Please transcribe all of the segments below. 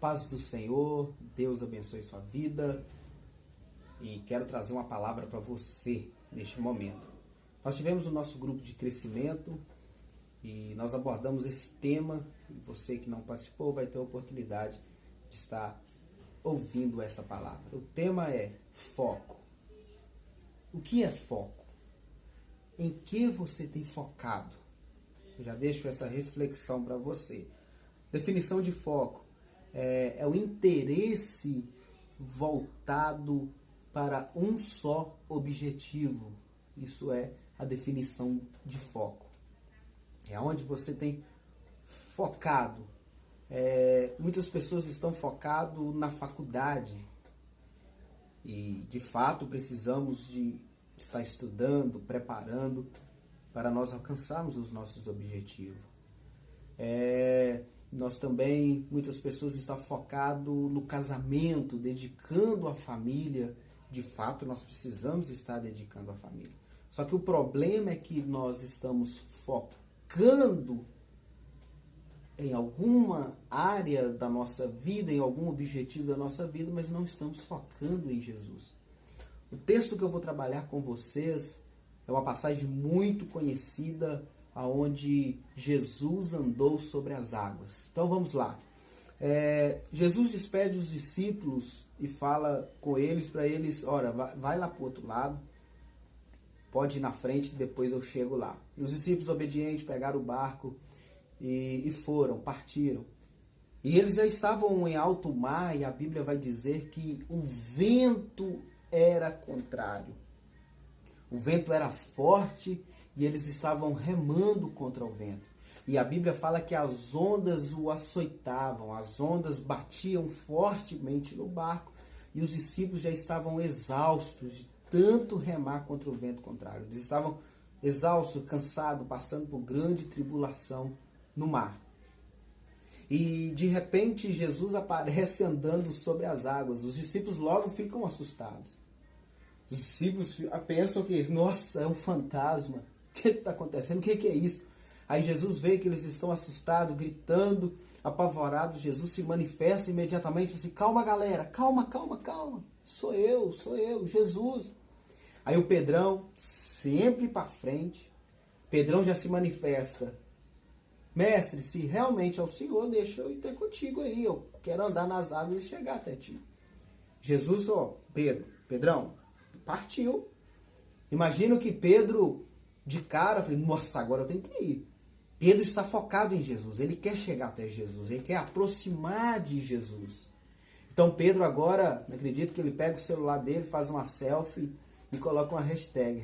paz do Senhor, Deus abençoe sua vida e quero trazer uma palavra para você neste momento. Nós tivemos o nosso grupo de crescimento e nós abordamos esse tema e você que não participou vai ter a oportunidade de estar ouvindo esta palavra. O tema é foco. O que é foco? Em que você tem focado? Eu já deixo essa reflexão para você. Definição de foco é o interesse voltado para um só objetivo. Isso é a definição de foco. É onde você tem focado. Muitas pessoas estão focadas na faculdade e, de fato, precisamos de estar estudando, preparando para nós alcançarmos os nossos objetivos. Nós também, muitas pessoas estão focadas no casamento, dedicando a família. De fato, nós precisamos estar dedicando a família. Só que o problema é que nós estamos focando em alguma área da nossa vida, em algum objetivo da nossa vida, mas não estamos focando em Jesus. O texto que eu vou trabalhar com vocês é uma passagem muito conhecida, onde Jesus andou sobre as águas. Então vamos lá. Jesus despede os discípulos e fala com eles, para eles, olha, vai lá para o outro lado, pode ir na frente que depois eu chego lá. E os discípulos obedientes pegaram o barco e foram, partiram. E eles já estavam em alto mar e a Bíblia vai dizer que o vento era contrário. O vento era forte e eles estavam remando contra o vento. E a Bíblia fala que as ondas o açoitavam, as ondas batiam fortemente no barco e os discípulos já estavam exaustos de tanto remar contra o vento contrário. Eles estavam exaustos, cansados, passando por grande tribulação no mar. E de repente Jesus aparece andando sobre as águas. Os discípulos logo ficam assustados. Os discípulos pensam que, nossa, é um fantasma. O que está acontecendo? O que é isso? Aí Jesus vê que eles estão assustados, gritando, apavorados. Jesus se manifesta imediatamente, fala assim, calma galera, calma. Sou eu, Jesus. Aí o Pedrão, sempre para frente, Pedrão já se manifesta. Mestre, se realmente é o Senhor, deixa eu ir ter contigo aí. Eu quero andar nas águas e chegar até ti. Jesus, Pedrão, partiu. Imagino que Pedro, de cara, falei, nossa, agora eu tenho que ir. Pedro está focado em Jesus, ele quer chegar até Jesus, ele quer aproximar de Jesus. Então Pedro agora, acredito que ele pega o celular dele, faz uma selfie e coloca uma hashtag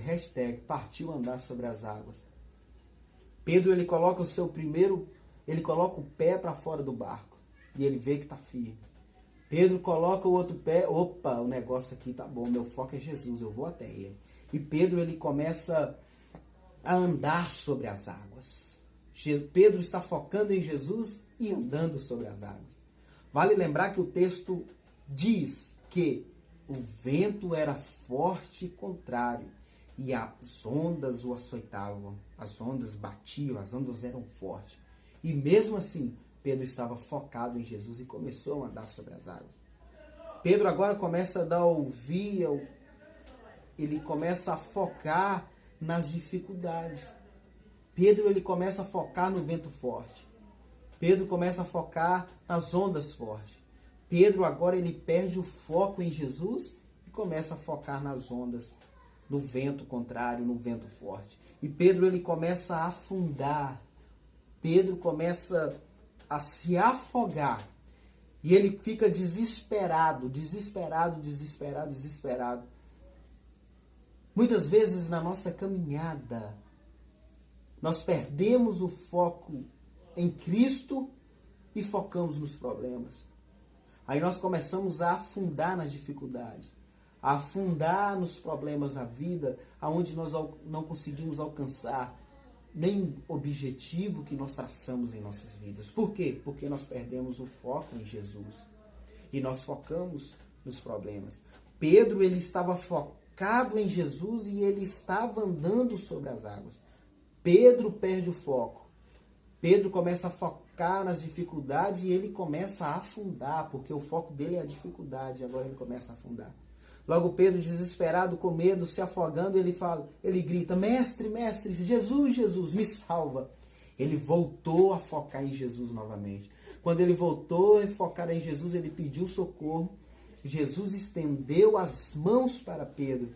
partiu andar sobre as águas. Pedro, ele coloca ele coloca o pé para fora do barco e ele vê que está firme. Pedro coloca o outro pé, opa, o negócio aqui tá bom, meu foco é Jesus, eu vou até ele. E Pedro, ele começa a andar sobre as águas. Pedro está focando em Jesus e andando sobre as águas. Vale lembrar que o texto diz que o vento era forte e contrário e as ondas o açoitavam, as ondas batiam, as ondas eram fortes. E mesmo assim, Pedro estava focado em Jesus e começou a andar sobre as águas. Pedro agora começa ele começa a focar nas dificuldades. Pedro, ele começa a focar no vento forte. Pedro começa a focar nas ondas fortes. Pedro agora ele perde o foco em Jesus e começa a focar nas ondas, no vento contrário, no vento forte. E Pedro, ele começa a afundar. Pedro começa a se afogar. E ele fica desesperado. Muitas vezes na nossa caminhada, nós perdemos o foco em Cristo e focamos nos problemas. Aí nós começamos a afundar nas dificuldades, a afundar nos problemas da vida, aonde nós não conseguimos alcançar nem objetivo que nós traçamos em nossas vidas. Por quê? Porque nós perdemos o foco em Jesus e nós focamos nos problemas. Pedro, ele estava focado em Jesus e ele estava andando sobre as águas. Pedro perde o foco. Pedro começa a focar nas dificuldades e ele começa a afundar, porque o foco dele é a dificuldade, agora ele começa a afundar. Logo Pedro, desesperado, com medo, se afogando, ele grita: Mestre, mestre, Jesus, Jesus, me salva. Ele voltou a focar em Jesus novamente. Quando ele voltou a focar em Jesus, ele pediu socorro. Jesus estendeu as mãos para Pedro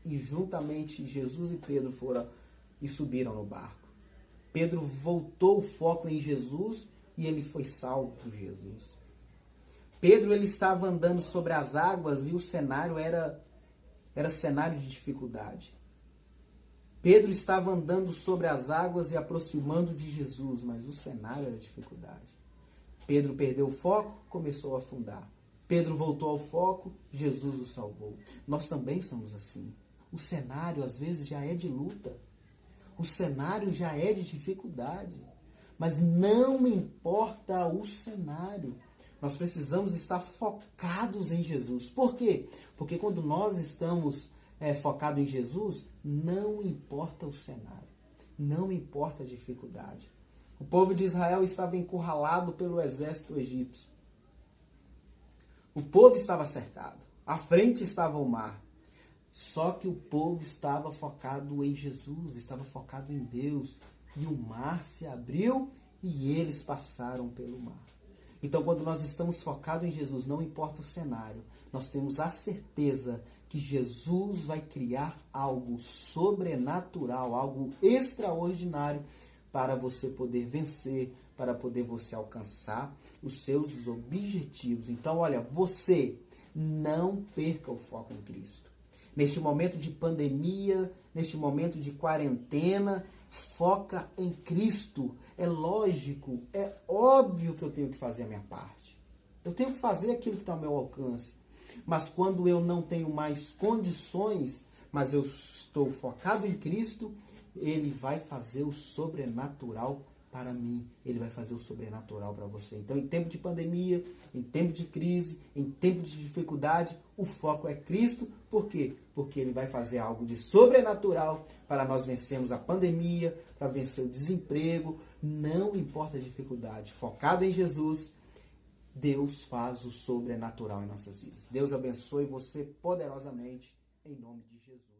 e juntamente Jesus e Pedro foram e subiram no barco. Pedro voltou o foco em Jesus e ele foi salvo por Jesus. Pedro, ele estava andando sobre as águas e o cenário era cenário de dificuldade. Pedro estava andando sobre as águas e aproximando de Jesus, mas o cenário era dificuldade. Pedro perdeu o foco, começou a afundar. Pedro voltou ao foco, Jesus o salvou. Nós também somos assim. O cenário às vezes já é de luta. O cenário já é de dificuldade. Mas não importa o cenário. Nós precisamos estar focados em Jesus. Por quê? Porque quando nós estamos focados em Jesus, não importa o cenário. Não importa a dificuldade. O povo de Israel estava encurralado pelo exército egípcio. O povo estava cercado. À frente estava o mar. Só que o povo estava focado em Jesus, estava focado em Deus. E o mar se abriu e eles passaram pelo mar. Então, quando nós estamos focados em Jesus, não importa o cenário, nós temos a certeza que Jesus vai criar algo sobrenatural, algo extraordinário para você poder vencer, para poder você alcançar os seus objetivos. Então, olha, você não perca o foco em Cristo. Neste momento de pandemia, neste momento de quarentena, foca em Cristo. É lógico, é óbvio que eu tenho que fazer a minha parte. Eu tenho que fazer aquilo que está ao meu alcance. Mas quando eu não tenho mais condições, mas eu estou focado em Cristo, Ele vai fazer o sobrenatural para mim. Ele vai fazer o sobrenatural para você. Então, em tempo de pandemia, em tempo de crise, em tempo de dificuldade, o foco é Cristo. Por quê? Porque Ele vai fazer algo de sobrenatural para nós vencermos a pandemia, para vencer o desemprego. Não importa a dificuldade. Focado em Jesus, Deus faz o sobrenatural em nossas vidas. Deus abençoe você poderosamente, em nome de Jesus.